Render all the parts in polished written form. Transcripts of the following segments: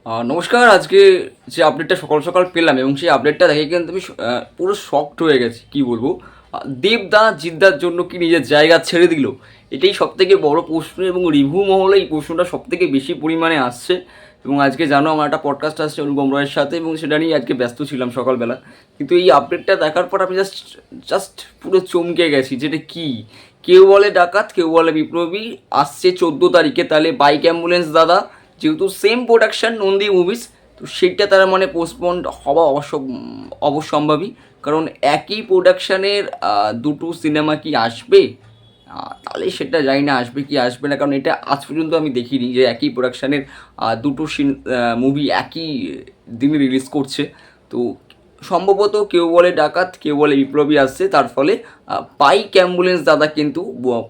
নমস্কার। আজকে যে আপডেটটা সকাল সকাল পেলাম এবং সেই আপডেটটা দেখে কিন্তু আমি পুরো শকড হয়ে গেছি। কি বলবো, দেবদা জিদ্দার জন্য কি নিজের জায়গা ছেড়ে দিল? এটাই সবথেকে বড় প্রশ্ন এবং রিভিউ মহলে এই প্রশ্নটা সবথেকে বেশি পরিমাণে আসছে। এবং আজকে জানো আমার একটা পডকাস্ট আসছে অনুপম রয়ের সাথে, এবং সেটা নিয়ে আজকে ব্যস্ত ছিলাম সকালবেলা। কিন্তু এই আপডেটটা দেখার পর আমি জাস্ট জাস্ট পুরো চমকে গেছি, যেটা কি, কেউ বলে ডাকাত, কেউ বলে বিপ্লবী। আসছে 14 তারিখে, তাহলে বাইক অ্যাম্বুলেন্স দাদা, যেহেতু সেম প্রোডাকশন নন্দী মুভিস, তো সেইটা তারা মানে পোস্টপন্ড হওয়া অবশ্যম্ভাবী। কারণ একই প্রোডাকশানের দুটো সিনেমা কি আসবে? তাহলে সেটা জানি না আসবে কি আসবে না, কারণ এটা আজ পর্যন্ত আমি দেখিনি যে একই প্রোডাকশানের দুটো মুভি একই দিনে রিলিজ করছে। তো সম্ভবত কেউ বলে ডাকাত, কেউ বলে বিপ্লবী আসছে, তার ফলে বাইক অ্যাম্বুলেন্স দাদা কিন্তু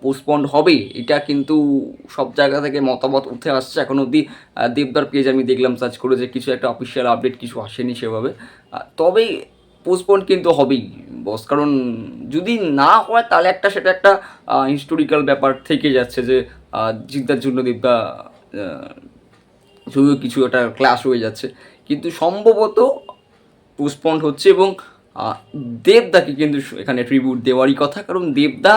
পোস্টপন্ড হবে। এটা কিন্তু সব জায়গা থেকে মতামত উঠে আসছে। এখন অবধি দেবদার পেজ আমি দেখলাম সার্চ করে যে কিছু একটা অফিসিয়াল আপডেট কিছু আসেনি সেভাবে। তবে পোস্টপন্ড কিন্তু হবেই বস, কারণ যদি না হয় তাহলে সেটা একটা হিস্টোরিক্যাল ব্যাপার থেকে যাচ্ছে যে জিদ্দার জন্য দেবদা যদিও কিছু একটা ক্লাশ হয়ে যাচ্ছে, কিন্তু সম্ভবত পোস্টপন্ড হচ্ছে। এবং দেবদাকে কিন্তু এখানে ট্রিবিউট দেওয়ারই কথা, কারণ দেবদা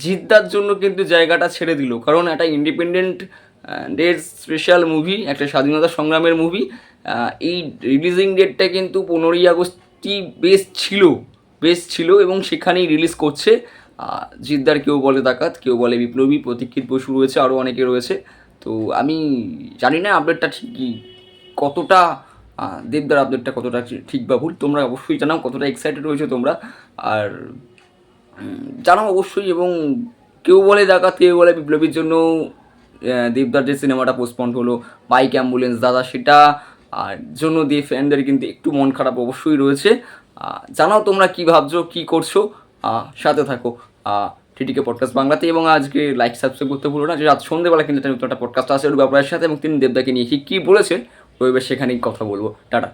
জিদ্দার জন্য কিন্তু জায়গাটা ছেড়ে দিল। কারণ একটা ইন্ডিপেন্ডেন্ট ডের স্পেশাল মুভি, একটা স্বাধীনতা সংগ্রামের মুভি, এই রিলিজিং ডেটটা কিন্তু 15ই আগস্টই বেস্ট ছিল এবং সেখানেই রিলিজ করছে। জিদ্দার কেউ বলে ডাকাত, কেউ বলে বিপ্লবী, প্রতীক্ষিত বসু রয়েছে, আরও অনেকে রয়েছে। তো আমি জানি না আপডেটটা ঠিকই কতটা, দেবদার আপডেটটা কতটা ঠিক বা ভুল। তোমরা অবশ্যই জানাও কতটা এক্সাইটেড হয়েছো তোমরা, আর জানাও অবশ্যই। এবং কেউ বলে ডাকাত, কেউ বলে বিপ্লবীর জন্য দেবদার যে সিনেমাটা পোস্টপন্ড হলো বাইক অ্যাম্বুলেন্স দাদা, সেটা আর জন্য দিয়ে ফ্যানদের কিন্তু একটু মন খারাপ অবশ্যই রয়েছে। জানাও তোমরা কী ভাবছো, কী করছো। সাথে থাকো টিটিকে পডকাস্ট বাংলাতে, এবং আজকে লাইক সাবস্ক্রাইব করতে ভুলো না। যে রাত সন্ধ্যেবেলা কিন্তু একটা নতুন একটা পডকাস্ট আসে রুবাবরায়ের সাথে, এবং তিনি দেবদাকে নিয়ে ঠিক কী বলেছে রবিবার সেখানেই কথা বলবো। টাটা।